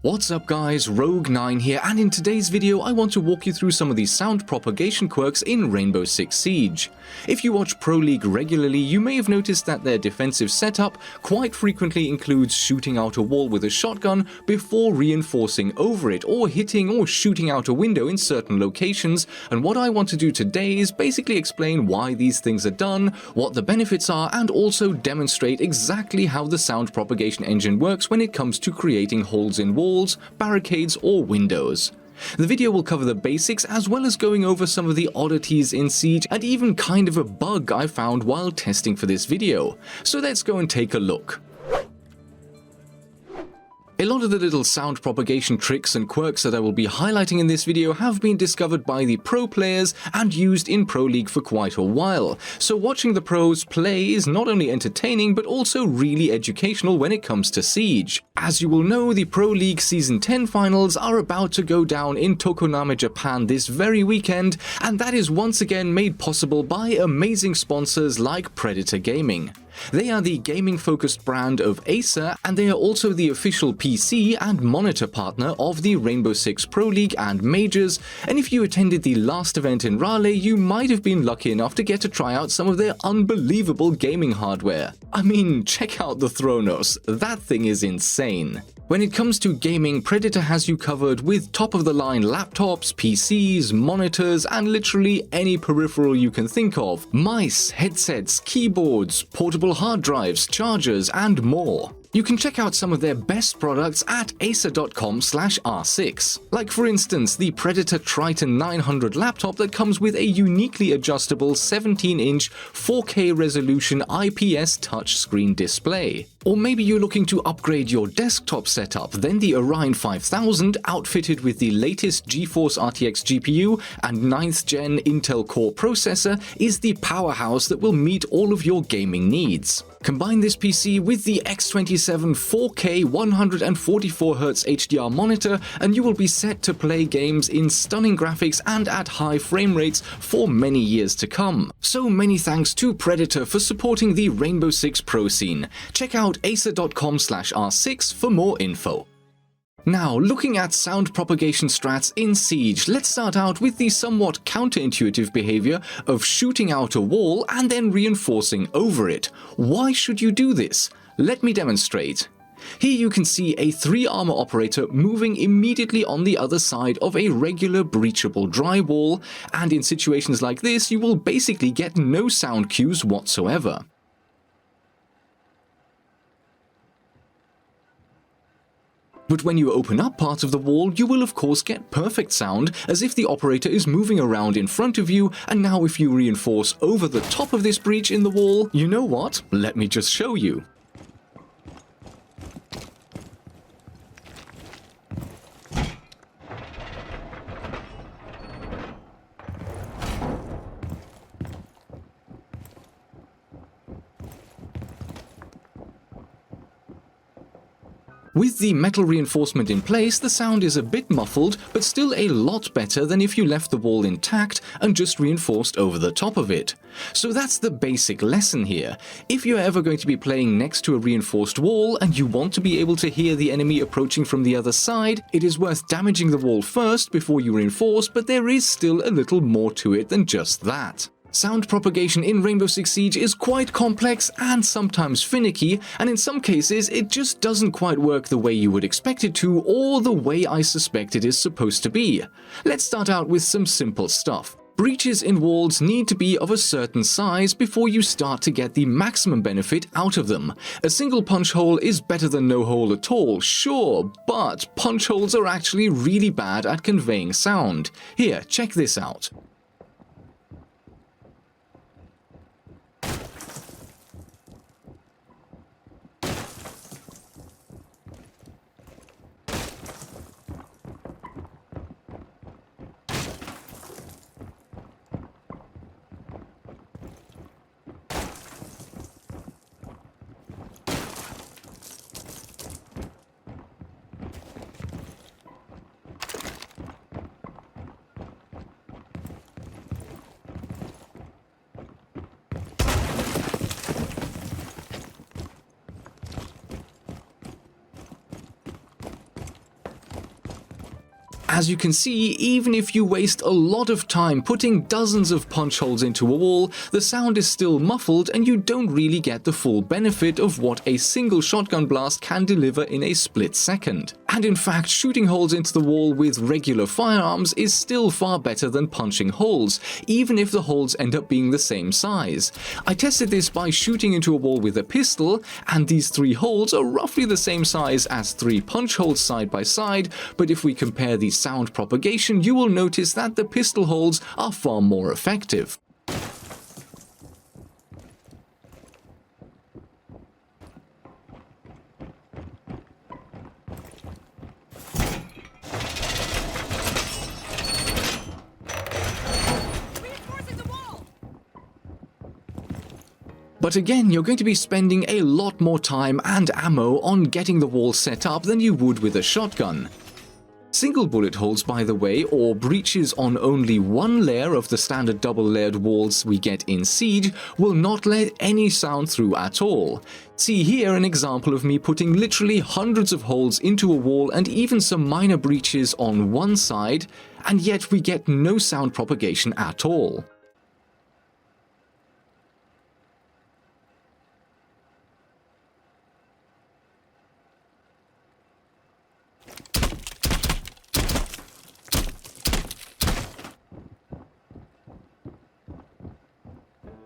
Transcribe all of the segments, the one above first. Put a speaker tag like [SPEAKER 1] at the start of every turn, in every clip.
[SPEAKER 1] What's up guys, Rogue9 here, and in today's video I want to walk you through some of the sound propagation quirks in Rainbow Six Siege. If you watch Pro League regularly, you may have noticed that their defensive setup quite frequently includes shooting out a wall with a shotgun before reinforcing over it, or hitting or shooting out a window in certain locations, and what I want to do today is basically explain why these things are done, what the benefits are, and also demonstrate exactly how the sound propagation engine works when it comes to creating holes in walls, barricades, or windows. The video will cover the basics as well as going over some of the oddities in Siege and even kind of a bug I found while testing for this video. So let's go and take a look. A lot of the little sound propagation tricks and quirks that I will be highlighting in this video have been discovered by the pro players and used in Pro League for quite a while, so watching the pros play is not only entertaining but also really educational when it comes to Siege. As you will know, the Pro League Season 10 finals are about to go down in Tokoname, Japan this very weekend, and that is once again made possible by amazing sponsors like Predator Gaming. They are the gaming-focused brand of Acer, and they are also the official PC and monitor partner of the Rainbow Six Pro League and Majors, and if you attended the last event in Raleigh, you might have been lucky enough to get to try out some of their unbelievable gaming hardware. I mean, check out the Thronos, that thing is insane. When it comes to gaming, Predator has you covered with top-of-the-line laptops, PCs, monitors, and literally any peripheral you can think of. Mice, headsets, keyboards, portable hard drives, chargers, and more. You can check out some of their best products at acer.com/r6. Like for instance, the Predator Triton 900 laptop that comes with a uniquely adjustable 17-inch 4K resolution IPS touchscreen display. Or maybe you're looking to upgrade your desktop setup, then the Orion 5000, outfitted with the latest GeForce RTX GPU and 9th gen Intel Core processor, is the powerhouse that will meet all of your gaming needs. Combine this PC with the X27 4K 144Hz HDR monitor and you will be set to play games in stunning graphics and at high frame rates for many years to come. So many thanks to Predator for supporting the Rainbow Six Pro scene. Check out acer.com/r6 for more info. Now, looking at sound propagation strats in Siege, let's start out with the somewhat counterintuitive behavior of shooting out a wall and then reinforcing over it. Why should you do this? Let me demonstrate. Here you can see a 3-armor operator moving immediately on the other side of a regular breachable drywall, and in situations like this you will basically get no sound cues whatsoever. But when you open up part of the wall, you will of course get perfect sound, as if the operator is moving around in front of you, and now if you reinforce over the top of this breach in the wall, you know what? Let me just show you. With the metal reinforcement in place, the sound is a bit muffled, but still a lot better than if you left the wall intact and just reinforced over the top of it. So that's the basic lesson here. If you're ever going to be playing next to a reinforced wall and you want to be able to hear the enemy approaching from the other side, it is worth damaging the wall first before you reinforce, but there is still a little more to it than just that. Sound propagation in Rainbow Six Siege is quite complex and sometimes finicky, and in some cases it just doesn't quite work the way you would expect it to, or the way I suspect it is supposed to be. Let's start out with some simple stuff. Breaches in walls need to be of a certain size before you start to get the maximum benefit out of them. A single punch hole is better than no hole at all, sure, but punch holes are actually really bad at conveying sound. Here, check this out. As you can see, even if you waste a lot of time putting dozens of punch holes into a wall, the sound is still muffled and you don't really get the full benefit of what a single shotgun blast can deliver in a split second. And in fact, shooting holes into the wall with regular firearms is still far better than punching holes, even if the holes end up being the same size. I tested this by shooting into a wall with a pistol, and these 3 holes are roughly the same size as 3 punch holes side by side, but if we compare the sound propagation, you will notice that the pistol holes are far more effective. But again, you're going to be spending a lot more time and ammo on getting the wall set up than you would with a shotgun. Single bullet holes, by the way, or breaches on only one layer of the standard double-layered walls we get in Siege, will not let any sound through at all. See here an example of me putting literally hundreds of holes into a wall and even some minor breaches on one side, and yet we get no sound propagation at all.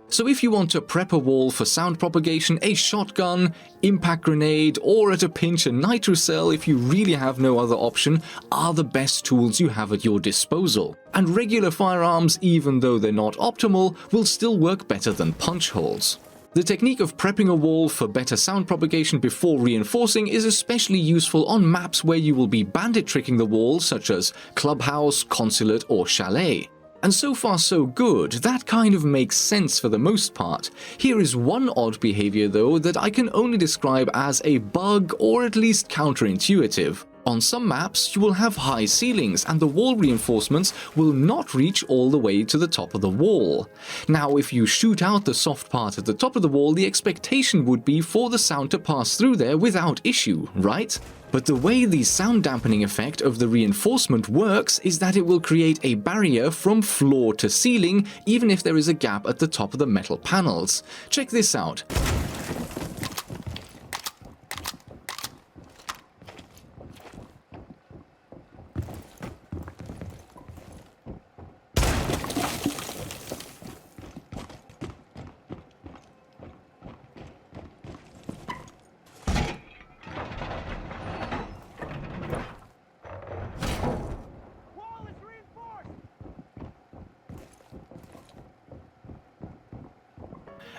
[SPEAKER 1] So if you want to prep a wall for sound propagation, a shotgun, impact grenade, or at a pinch a nitrocell, if you really have no other option, are the best tools you have at your disposal. And regular firearms, even though they're not optimal, will still work better than punch holes. The technique of prepping a wall for better sound propagation before reinforcing is especially useful on maps where you will be bandit tricking the wall, such as clubhouse, consulate, or chalet. And so far so good, that kind of makes sense for the most part. Here is one odd behavior though that I can only describe as a bug or at least counterintuitive. On some maps, you will have high ceilings and the wall reinforcements will not reach all the way to the top of the wall. Now, if you shoot out the soft part at the top of the wall, the expectation would be for the sound to pass through there without issue, right? But the way the sound dampening effect of the reinforcement works is that it will create a barrier from floor to ceiling, even if there is a gap at the top of the metal panels. Check this out.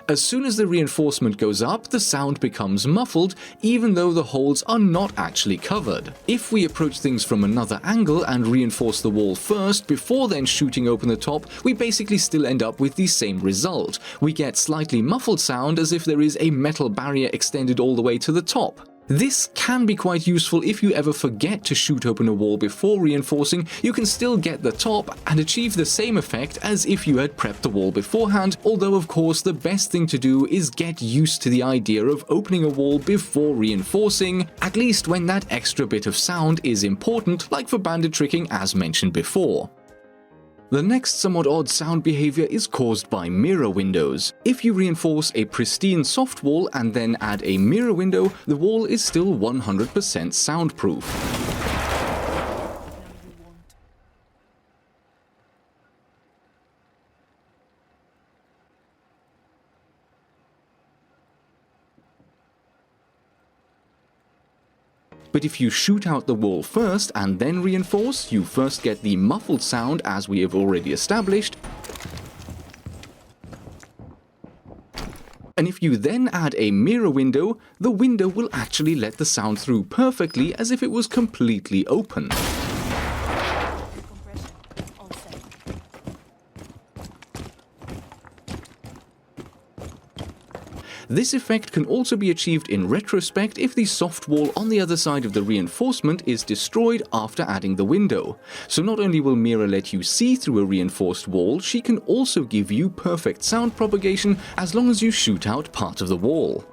[SPEAKER 1] As soon as the reinforcement goes up, the sound becomes muffled, even though the holes are not actually covered. If we approach things from another angle and reinforce the wall first, before then shooting open the top, we basically still end up with the same result. We get slightly muffled sound as if there is a metal barrier extended all the way to the top. This can be quite useful if you ever forget to shoot open a wall before reinforcing. You can still get the top and achieve the same effect as if you had prepped the wall beforehand, although of course the best thing to do is get used to the idea of opening a wall before reinforcing, at least when that extra bit of sound is important, like for bandit tricking as mentioned before. The next somewhat odd sound behavior is caused by mirror windows. If you reinforce a pristine soft wall and then add a mirror window, the wall is still 100% soundproof. But if you shoot out the wall first and then reinforce, you first get the muffled sound as we have already established. And if you then add a mirror window, the window will actually let the sound through perfectly as if it was completely open. This effect can also be achieved in retrospect if the soft wall on the other side of the reinforcement is destroyed after adding the window. So not only will Mira let you see through a reinforced wall, she can also give you perfect sound propagation as long as you shoot out part of the wall.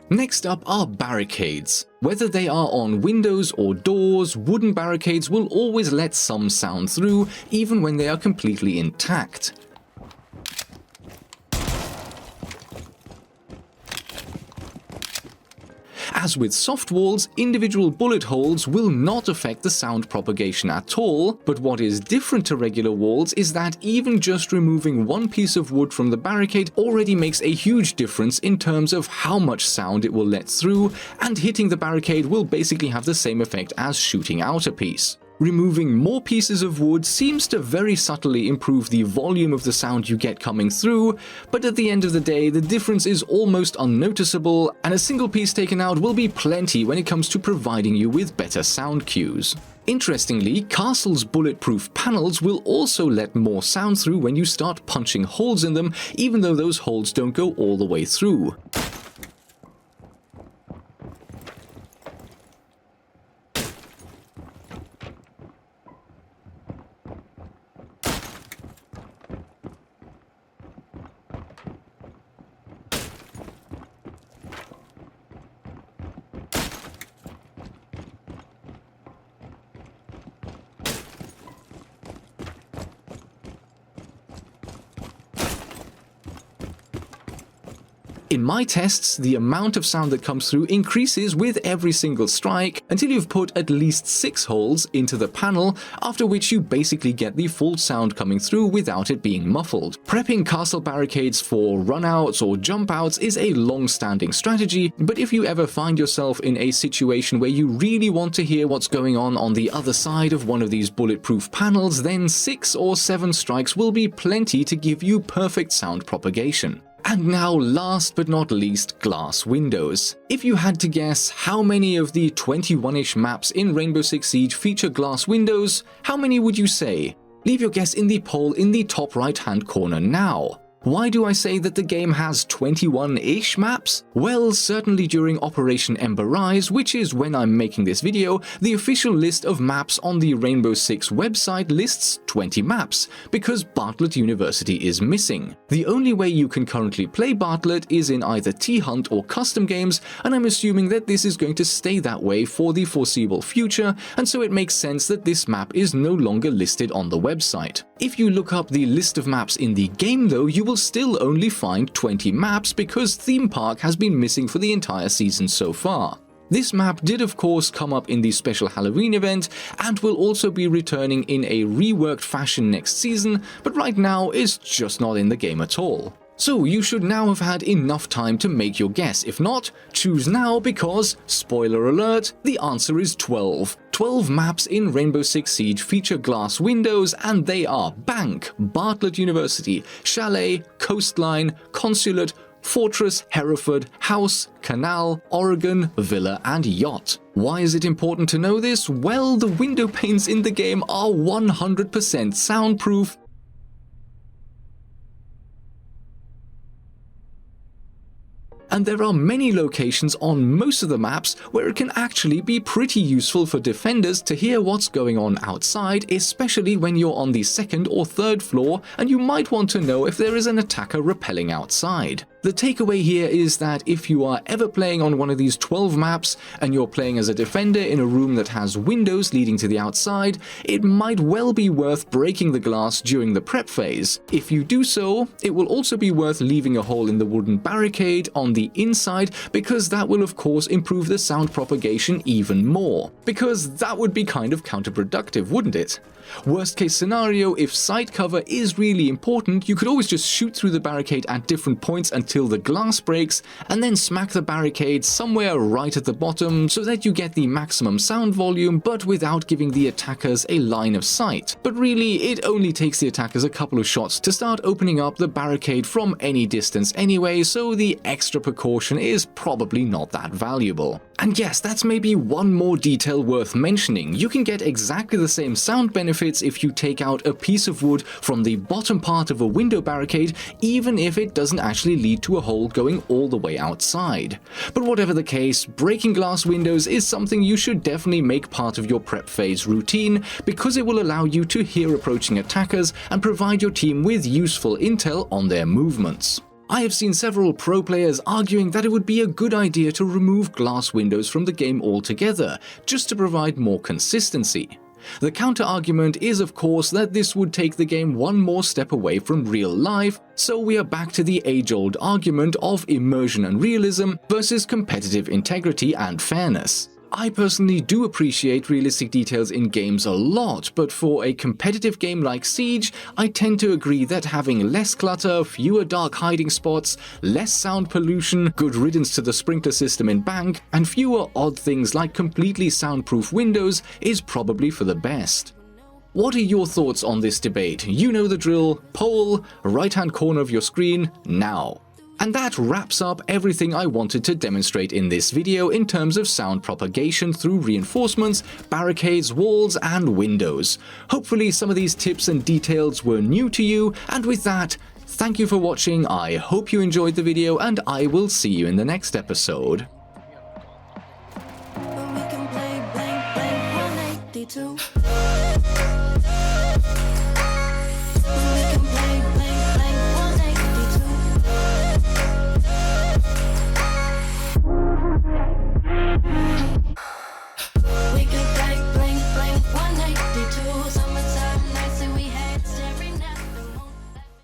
[SPEAKER 1] Next up are barricades. Whether they are on windows or doors, wooden barricades will always let some sound through, even when they are completely intact. As with soft walls, individual bullet holes will not affect the sound propagation at all, but what is different to regular walls is that even just removing one piece of wood from the barricade already makes a huge difference in terms of how much sound it will let through, and hitting the barricade will basically have the same effect as shooting out a piece. Removing more pieces of wood seems to very subtly improve the volume of the sound you get coming through, but at the end of the day, the difference is almost unnoticeable, and a single piece taken out will be plenty when it comes to providing you with better sound cues. Interestingly, Castle's bulletproof panels will also let more sound through when you start punching holes in them, even though those holes don't go all the way through. In my tests, the amount of sound that comes through increases with every single strike until you've put at least 6 holes into the panel, after which you basically get the full sound coming through without it being muffled. Prepping castle barricades for runouts or jump outs is a long-standing strategy, but if you ever find yourself in a situation where you really want to hear what's going on the other side of one of these bulletproof panels, then 6 or 7 strikes will be plenty to give you perfect sound propagation. And now, last but not least, glass windows. If you had to guess how many of the 21-ish maps in Rainbow Six Siege feature glass windows, how many would you say? Leave your guess in the poll in the top right-hand corner now. Why do I say that the game has 21-ish maps? Well, certainly during Operation Ember Rise, which is when I'm making this video, the official list of maps on the Rainbow Six website lists 20 maps, because Bartlett University is missing. The only way you can currently play Bartlett is in either T-Hunt or custom games, and I'm assuming that this is going to stay that way for the foreseeable future, and so it makes sense that this map is no longer listed on the website. If you look up the list of maps in the game though, you will still only find 20 maps because Theme Park has been missing for the entire season so far. This map did of course come up in the special Halloween event and will also be returning in a reworked fashion next season, but right now is just not in the game at all. So you should now have had enough time to make your guess. If not, choose now because, spoiler alert, the answer is 12. 12 maps in Rainbow Six Siege feature glass windows, and they are Bank, Bartlett University, Chalet, Coastline, Consulate, Fortress, Hereford, House, Canal, Oregon, Villa, and Yacht. Why is it important to know this? Well, the window panes in the game are 100% soundproof, and there are many locations on most of the maps where it can actually be pretty useful for defenders to hear what's going on outside, especially when you're on the 2nd or 3rd floor and you might want to know if there is an attacker rappelling outside. The takeaway here is that if you are ever playing on one of these 12 maps and you're playing as a defender in a room that has windows leading to the outside, it might well be worth breaking the glass during the prep phase. If you do so, it will also be worth leaving a hole in the wooden barricade on the inside, because that will of course improve the sound propagation even more. Because that would be kind of counterproductive, wouldn't it? Worst case scenario, if side cover is really important, you could always just shoot through the barricade at different points until the glass breaks, and then smack the barricade somewhere right at the bottom so that you get the maximum sound volume, but without giving the attackers a line of sight. But really, it only takes the attackers a couple of shots to start opening up the barricade from any distance anyway, so the extra precaution is probably not that valuable. And yes, that's maybe one more detail worth mentioning. You can get exactly the same sound benefits if you take out a piece of wood from the bottom part of a window barricade, even if it doesn't actually lead to a hole going all the way outside. But whatever the case, breaking glass windows is something you should definitely make part of your prep phase routine, because it will allow you to hear approaching attackers and provide your team with useful intel on their movements. I have seen several pro players arguing that it would be a good idea to remove glass windows from the game altogether, just to provide more consistency. The counter-argument is of course that this would take the game one more step away from real life, so we are back to the age-old argument of immersion and realism versus competitive integrity and fairness. I personally do appreciate realistic details in games a lot, but for a competitive game like Siege, I tend to agree that having less clutter, fewer dark hiding spots, less sound pollution, good riddance to the sprinkler system in Bank, and fewer odd things like completely soundproof windows is probably for the best. What are your thoughts on this debate? You know the drill. Poll, right-hand corner of your screen, now. And that wraps up everything I wanted to demonstrate in this video in terms of sound propagation through reinforcements, barricades, walls, and windows. Hopefully some of these tips and details were new to you, and with that, thank you for watching, I hope you enjoyed the video, and I will see you in the next episode.
[SPEAKER 2] We can play blank, blank 182.